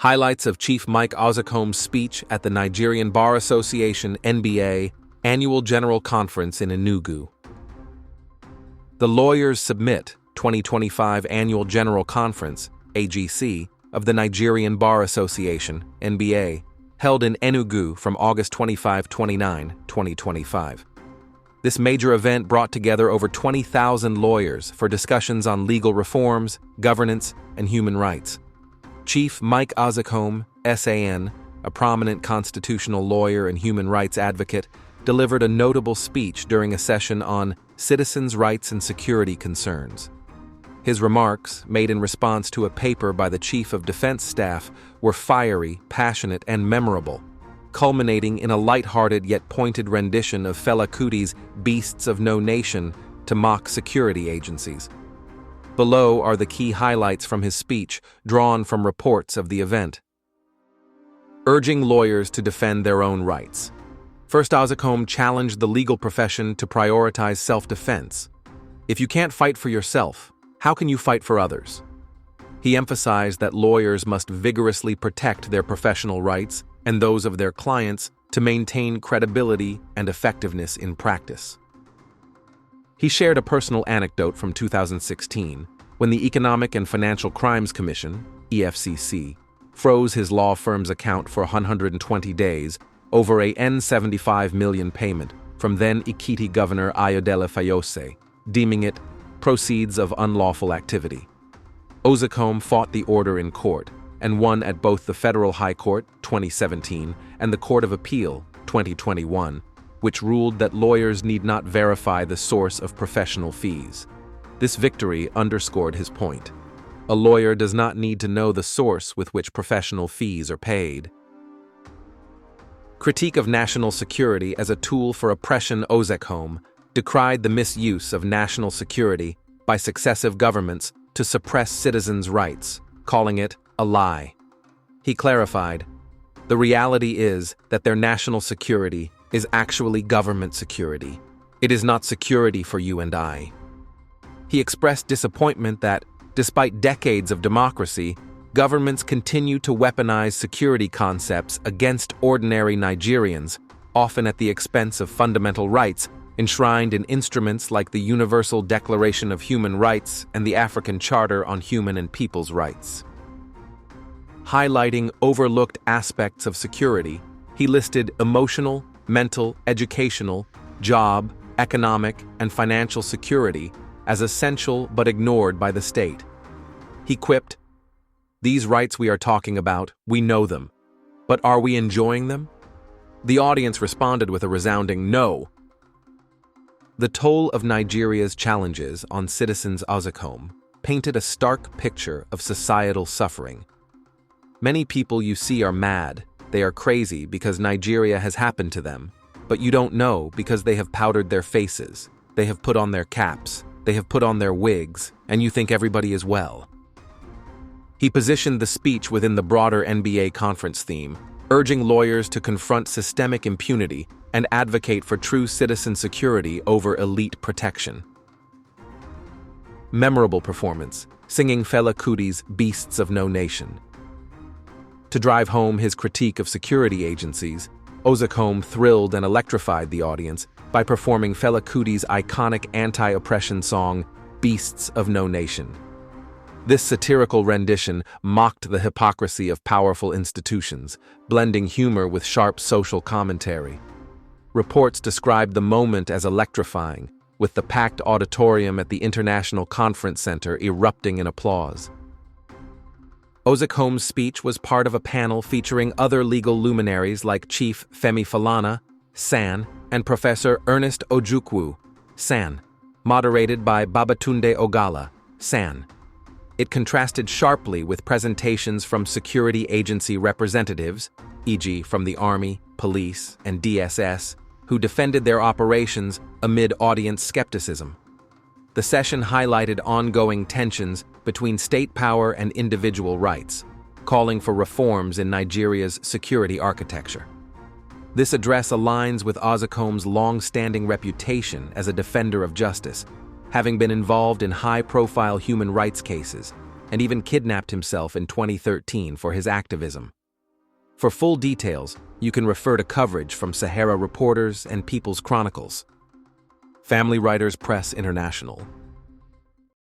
Highlights of Chief Mike Ozekhome's speech at the Nigerian Bar Association (NBA) Annual General Conference in Enugu. The Lawyers Submit 2025 Annual General Conference (AGC) of the Nigerian Bar Association (NBA), held in Enugu from August 25-29, 2025. This major event brought together over 20,000 lawyers for discussions on legal reforms, governance, and human rights. Chief Mike Ozekhome, SAN, a prominent constitutional lawyer and human rights advocate, delivered a notable speech during a session on citizens' rights and security concerns. His remarks, made in response to a paper by the Chief of Defense Staff, were fiery, passionate, and memorable, culminating in a lighthearted yet pointed rendition of Fela Kuti's Beasts of No Nation to mock security agencies. Below are the key highlights from his speech, drawn from reports of the event. Urging lawyers to defend their own rights. First, Ozekhome challenged the legal profession to prioritize self-defense. If you can't fight for yourself, how can you fight for others? He emphasized that lawyers must vigorously protect their professional rights and those of their clients to maintain credibility and effectiveness in practice. He shared a personal anecdote from 2016, when the Economic and Financial Crimes Commission, EFCC, froze his law firm's account for 120 days over a N75 million payment from then Ekiti Governor Ayodele Fayose, deeming it proceeds of unlawful activity. Ozekhome fought the order in court and won at both the Federal High Court, 2017, and the Court of Appeal, 2021, which ruled that lawyers need not verify the source of professional fees. This victory underscored his point. A lawyer does not need to know the source with which professional fees are paid. Critique of national security as a tool for oppression. Ozekhome decried the misuse of national security by successive governments to suppress citizens' rights, calling it a lie. He clarified, "The reality is that their national security is actually government security. It is not security for you and I." He expressed disappointment that, despite decades of democracy, governments continue to weaponize security concepts against ordinary Nigerians, often at the expense of fundamental rights enshrined in instruments like the Universal Declaration of Human Rights and the African Charter on Human and People's Rights. Highlighting overlooked aspects of security, he listed emotional, mental, educational, job, economic, and financial security as essential but ignored by the state. He quipped, "These rights we are talking about, we know them. But are we enjoying them?" The audience responded with a resounding no. The toll of Nigeria's challenges on citizens. Ozekhome painted a stark picture of societal suffering. Many people you see are mad, they are crazy because Nigeria has happened to them, but you don't know because they have powdered their faces, they have put on their caps, they have put on their wigs, and you think everybody is well. He positioned the speech within the broader NBA conference theme, urging lawyers to confront systemic impunity and advocate for true citizen security over elite protection. Memorable performance, singing Fela Kuti's Beasts of No Nation. To drive home his critique of security agencies, Ozekhome thrilled and electrified the audience by performing Fela Kuti's iconic anti-oppression song, Beasts of No Nation. This satirical rendition mocked the hypocrisy of powerful institutions, blending humor with sharp social commentary. Reports described the moment as electrifying, with the packed auditorium at the International Conference Center erupting in applause. Ozekhome's speech was part of a panel featuring other legal luminaries like Chief Femi Falana, SAN, and Professor Ernest Ojukwu, SAN, moderated by Babatunde Ogala, SAN. It contrasted sharply with presentations from security agency representatives, e.g. from the Army, Police, and DSS, who defended their operations amid audience skepticism. The session highlighted ongoing tensions between state power and individual rights, calling for reforms in Nigeria's security architecture. This address aligns with Ozekhome's long-standing reputation as a defender of justice, having been involved in high-profile human rights cases, and even kidnapped himself in 2013 for his activism. For full details, you can refer to coverage from Sahara Reporters and People's Chronicles. Family Writers Press International.